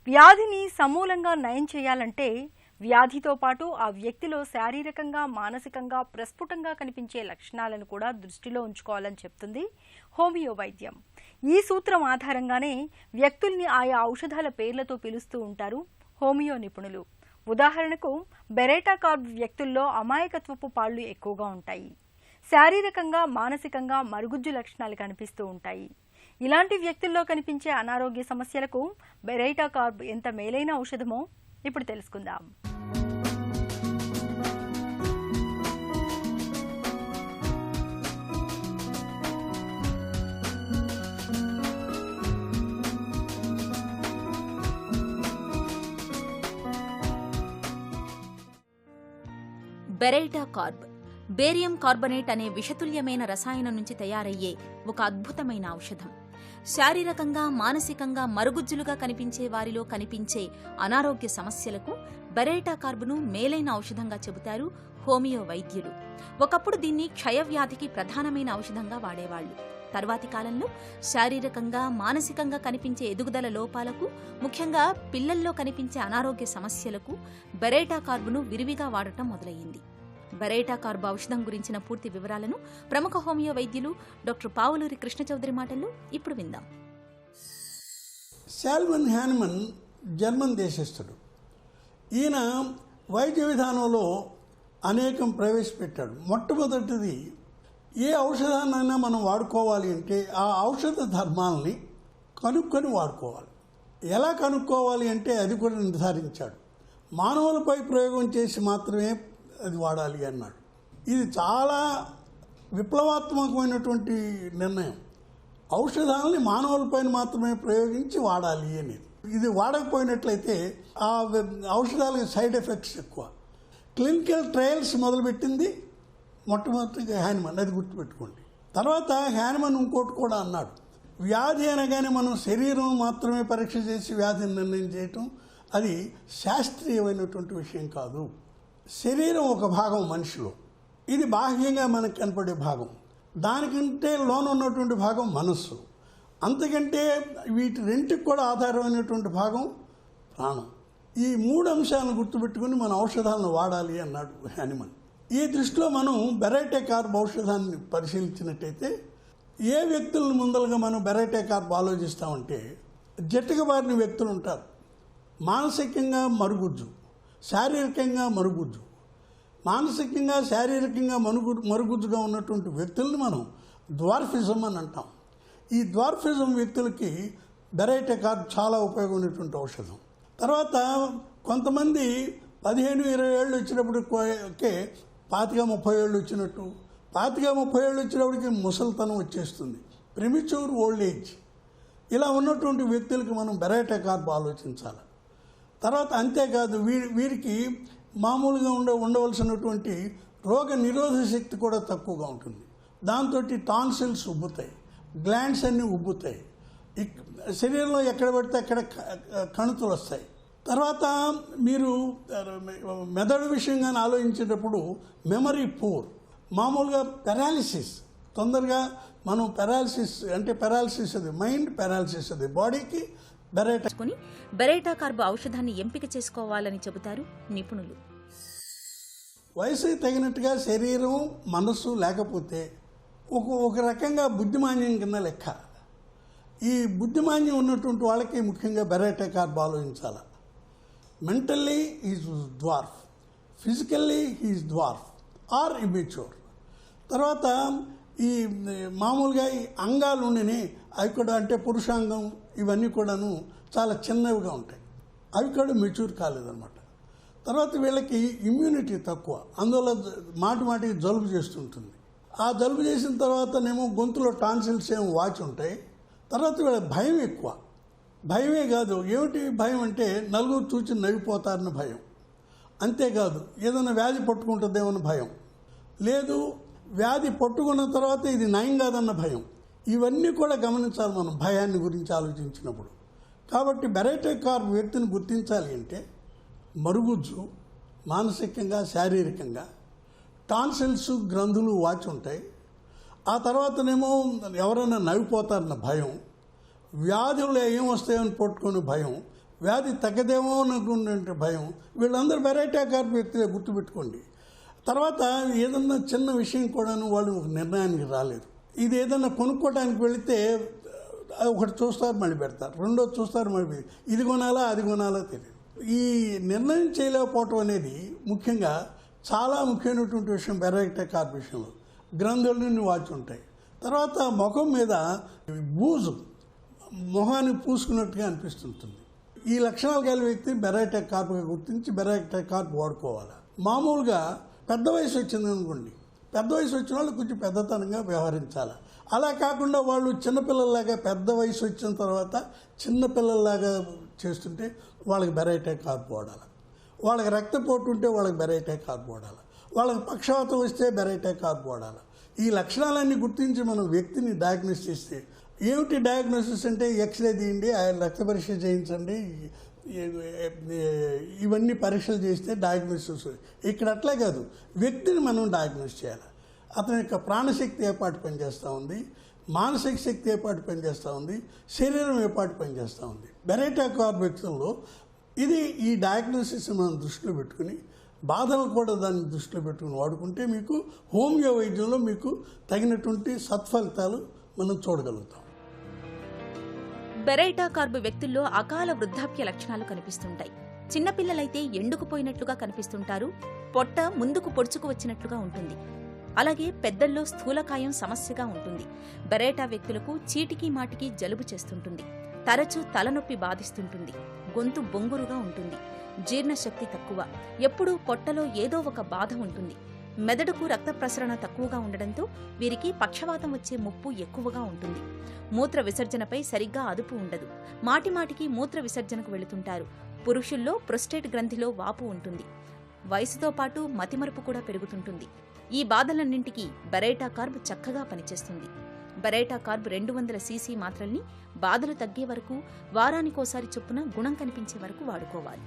వ్యాధిని సమూలంగా నయం చేయాలంటే వ్యాధితో పాటు ఆ వ్యక్తిలో శారీరకంగా మానసికంగా ప్రస్ఫుటంగా కనిపించే లక్షణాలను కూడా దృష్టిలో ఉంచుకోవాలని చెప్తుంది హోమియో వైద్యం. ఈ సూత్రం ఆధారంగానే వ్యక్తుల్ని ఆయా ఔషధాల పేర్లతో పిలుస్తూ ఉంటారు హోమియో నిపుణులు. ఉదాహరణకు బెరేటా కార్బ్ వ్యక్తుల్లో అమాయకత్వపు పాళ్లు ఎక్కువగా ఉంటాయి. శారీరకంగా మానసికంగా మరుగుజ్జు లక్షణాలు కనిపిస్తూ ఉంటాయి. ఇలాంటి వ్యక్తుల్లో కనిపించే అనారోగ్య సమస్యలకు బెరేటా కార్బ్ ఎంత మేలైన ఔషధమో ఇప్పుడు తెలుసుకుందాం. బెరేటా కార్బ్ బేరియం కార్బనేట్ అనే విషతుల్యమైన రసాయనం నుంచి తయారయ్యే ఒక అద్భుతమైన ఔషధం. శారీరకంగా మానసికంగా మరుగుజ్జులుగా కనిపించే వారిలో కనిపించే అనారోగ్య సమస్యలకు బెరేటా కార్బ్ను మేలైన ఔషధంగా చెబుతారు హోమియో వైద్యులు. ఒకప్పుడు దీన్ని క్షయవ్యాధికి ప్రధానమైన ఔషధంగా వాడేవాళ్లు. తర్వాతి కాలంలో శారీరకంగా మానసికంగా కనిపించే ఎదుగుదల లోపాలకు, ముఖ్యంగా పిల్లల్లో కనిపించే అనారోగ్య సమస్యలకు బెరేటా కార్బ్ను విరివిగా వాడటం మొదలయ్యింది. బెరేటా కార్బ్ ఔషధం గురించిన పూర్తి వివరాలను ప్రముఖ హోమియో వైద్యులు డాక్టర్ పావులూరి కృష్ణ చౌదరి మాటల్లో ఇప్పుడు విందాం. Salmon Hahnemann German దేశస్థుడు. ఈయన వైద్య విధానంలో అనేకం ప్రవేశపెట్టాడు. మొట్టమొదటిది, ఏ ఔషధాన్నైనా మనం వాడుకోవాలి అంటే ఆ ఔషధ ధర్మాలని కనుక్కొని వాడుకోవాలి. ఎలా కనుక్కోవాలి అంటే అది కూడా నిర్ధారించాడు. మానవులపై ప్రయోగం చేసి మాత్రమే అది వాడాలి అన్నాడు. ఇది చాలా విప్లవాత్మకమైనటువంటి నిర్ణయం. ఔషధాలని మానవులపైన మాత్రమే ప్రయోగించి వాడాలి అనేది. ఇది వాడకపోయినట్లయితే ఆ ఔషధాలకి సైడ్ ఎఫెక్ట్స్ ఎక్కువ. క్లినికల్ ట్రయల్స్ మొదలుపెట్టింది మొట్టమొదటిగా హ్యానిమన్, అది గుర్తుపెట్టుకోండి. తర్వాత హ్యానిమన్ ఇంకోటి కూడా అన్నాడు, వ్యాధి అనగానే మనం శరీరం మాత్రమే పరీక్ష చేసి వ్యాధిని నిర్ణయం చేయటం అది శాస్త్రీయమైనటువంటి విషయం కాదు. శరీరం ఒక భాగం మనిషిలో, ఇది బాహ్యంగా మనకు కనపడే భాగం. దానికంటే లోన ఉన్నటువంటి భాగం మనస్సు. అంతకంటే వీటి రెంటికి కూడా ఆధారమైనటువంటి భాగం ప్రాణం. ఈ మూడు అంశాలను గుర్తుపెట్టుకుని మన ఔషధాలను వాడాలి అన్నాడు హ్యానిమన్. ఈ దృష్టిలో మనం బెరేటా కార్బ్ ఔషధాన్ని పరిశీలించినట్టయితే ఏ వ్యక్తులను ముందలుగా మనం బెరేటా కార్బ్ ఆలోచిస్తామంటే, జట్టుకబారిన వ్యక్తులు ఉంటారు. మానసికంగా మరుగుజ్జు, శారీరకంగా మరుగుజ్జు. మానసికంగా శారీరకంగా మరుగుజ్జుగా ఉన్నటువంటి వ్యక్తుల్ని మనం ద్వార్ఫిజం అని అంటాం. ఈ ద్వార్ఫిజం వ్యక్తులకి బెరేటా కార్బ్ చాలా ఉపయోగమైనటువంటి ఔషధం. తర్వాత కొంతమంది 15-20 ఏళ్ళు వచ్చినప్పటికే 25-30 ఏళ్ళు వచ్చినట్టు, 25-30 ఏళ్ళు వచ్చినప్పటికి ముసలితనం వచ్చేస్తుంది, ప్రిమిచ్యూర్ ఓల్డ్ ఏజ్. ఇలా ఉన్నటువంటి వ్యక్తులకి మనం బెరేటా కార్బ్ ఆలోచించాలి. తర్వాత అంతేకాదు, వీరికి మామూలుగా ఉండవలసినటువంటి రోగ నిరోధక శక్తి కూడా తక్కువగా ఉంటుంది. దాంతో టాన్సిల్స్ ఉబ్బుతాయి, గ్లాండ్స్ అన్నీ ఉబ్బుతాయి, శరీరంలో ఎక్కడ పడితే అక్కడ కణుతులు వస్తాయి. తర్వాత మీరు మెదడు విషయంగానే ఆలోచించేటప్పుడు మెమరీ పూర్, మామూలుగా పెరాలిసిస్, తొందరగా మనం పెరాలిసిస్ అంటే పెరాలిసిస్ అది మైండ్, పెరాలిసిస్ అది బాడీకి. బెరేటా కార్బ్ ఔషధాన్ని ఎంపిక చేసుకోవాలని చెబుతారు నిపుణులు. వయసుకి తగినట్టుగా శరీరం మనస్సు లేకపోతే ఒక రకంగా బుద్ధిమాన్యం కింద లెక్క. ఈ బుద్ధిమాన్యం ఉన్నటువంటి వాళ్ళకి ముఖ్యంగా బెరేటా కార్బ్ ఆలోచించాలి. Mentally is dwarf, physically is dwarf or immature. తర్వాత ఈ మామూలుగా ఈ అంగాలు ఉండిని అవి కూడా అంటే పురుషాంగం ఇవన్నీ కూడాను చాలా చిన్నవిగా ఉంటాయి, అవి కూడా మెచ్యూర్ కాలేదన్నమాట. తర్వాత వీళ్ళకి ఇమ్యూనిటీ తక్కువ, అందువల్ల మాటికి జలుబు చేస్తుంటుంది. ఆ జలుబు చేసిన తర్వాతనేమో గొంతులో టాన్సిల్స్ ఏమో వాచి ఉంటాయి. తర్వాత వీళ్ళ భయం ఎక్కువ. భయమే కాదు, ఏమిటి భయం అంటే నలుగురు చూచి నవ్విపోతారని భయం. అంతేకాదు ఏదైనా వ్యాధి పట్టుకుంటుందేమో భయం, లేదు వ్యాధి పట్టుకున్న తర్వాత ఇది నయం కాదన్న భయం. ఇవన్నీ కూడా గమనించాలి మనం భయాన్ని గురించి ఆలోచించినప్పుడు. కాబట్టి బెరేటా కార్బ్ వ్యక్తిని గుర్తించాలి అంటే మరుగుజ్జు, మానసికంగా శారీరకంగా, టాన్సిల్స్ గ్రంథులు వాచి ఉంటాయి. ఆ తర్వాతనేమో ఎవరైనా నవ్విపోతారన్న భయం, వ్యాధులు ఏమొస్తాయని పట్టుకునే భయం, వ్యాధి తగ్గదేమో అనుకునే భయం. వీళ్ళందరూ బెరైటా కార్బ్ వ్యక్తులే, గుర్తుపెట్టుకోండి. తర్వాత ఏదన్నా చిన్న విషయం కూడాను వాళ్ళు ఒక నిర్ణయానికి రాలేరు. ఇది ఏదన్నా కొనుక్కోవడానికి వెళితే ఒకటి చూస్తారు మళ్ళీ పెడతారు, రెండోది చూస్తారు మళ్ళీ ఇది కొనాలా అది కొనాలా తెలియదు. ఈ నిర్ణయం చేయలేకపోవటం అనేది ముఖ్యంగా చాలా ముఖ్యమైనటువంటి విషయం. బెరైటా కార్బ్ విషయంలో గ్రంథులను వాచి ఉంటాయి. తర్వాత ముఖం మీద బూజు మొహాన్ని పూసుకున్నట్టుగా అనిపిస్తుంటుంది. ఈ లక్షణాలు కలిగిన వ్యక్తి బెరైటా కార్బ్గా గుర్తించి బెరైటా కార్బ్ వాడుకోవాలి. మామూలుగా పెద్ద వయసు వచ్చిందనుకోండి, పెద్ద వయసు వచ్చిన వాళ్ళు కొంచెం పెద్దతనంగా వ్యవహరించాలి. అలా కాకుండా వాళ్ళు చిన్నపిల్లల్లాగా పెద్ద వయసు వచ్చిన తర్వాత చిన్నపిల్లల్లాగా చేస్తుంటే వాళ్ళకి బెరైటా కార్బ్ వాడాలి. వాళ్ళకి రక్తపోటు ఉంటే వాళ్ళకి బెరైటా కార్బ్ వాడాలి. వాళ్ళకి పక్షవాతం వస్తే బెరైటా కార్బ్ వాడాలి. ఈ లక్షణాలన్నీ గుర్తించి మనం వ్యక్తిని డయాగ్నోస్ చేస్తే, ఏమిటి డయాగ్నోసిస్ అంటే ఎక్స్రే తీయండి, రక్త పరీక్ష చేయించండి, ఇవన్నీ పరీక్షలు చేస్తే డయాగ్నోసిస్. ఇక్కడ అట్లే కాదు, వ్యక్తిని మనం డయాగ్నోస్ చేయాలి. అతని యొక్క ప్రాణశక్తి ఏపాటు పనిచేస్తూ ఉంది, మానసిక శక్తి ఏపాటు పనిచేస్తూ ఉంది, శరీరం ఏపాటు పనిచేస్తూ ఉంది. బెరైటా కార్బ్ వ్యక్తుల్లో ఇది ఈ డయాగ్నోసిస్ మనం దృష్టిలో పెట్టుకుని, బాధలు కూడా దాన్ని దృష్టిలో పెట్టుకుని వాడుకుంటే మీకు హోమియో వైద్యంలో మీకు తగినటువంటి సత్ఫలితాలు మనం చూడగలుగుతాం. బెరైటా కార్బ్ వ్యక్తుల్లో అకాల వృద్ధాప్య లక్షణాలు కనిపిస్తుంటాయి. చిన్నపిల్లలైతే ఎండుకుపోయినట్లుగా కనిపిస్తుంటారు, పొట్ట ముందుకు పొడుచుకు వచ్చినట్లుగా ఉంటుంది. అలాగే పెద్దల్లో స్థూలకాయం సమస్యగా ఉంటుంది. బెరైటా వ్యక్తులకు చీటికి మాటికి జలుబు చేస్తుంటుంది, తరచూ తలనొప్పి బాధిస్తుంటుంది, గొంతు బొంగురుగా ఉంటుంది, జీర్ణశక్తి తక్కువ, ఎప్పుడూ పొట్టలో ఏదో ఒక బాధ ఉంటుంది. మెదడుకు రక్త ప్రసరణ తక్కువగా ఉండడంతో వీరికి పక్షవాతం వచ్చే ముప్పు ఎక్కువగా ఉంటుంది. మూత్ర విసర్జనపై సరిగ్గా అదుపు ఉండదు, మాటిమాటికి మూత్ర విసర్జనకు వెళుతుంటారు. పురుషుల్లో ప్రొస్టేట్ గ్రంథిలో వాపు ఉంటుంది. వయసుతో పాటు మతిమరుపు కూడా పెరుగుతుంటుంది. ఈ బాధలన్నింటికీ బెరైటా కార్బ్ చక్కగా పనిచేస్తుంది. బెరైటా కార్బ్ 200 cc మాత్రల్ని బాధలు తగ్గే వరకు వారానికోసారి చొప్పున గుణం కనిపించే వరకు వాడుకోవాలి.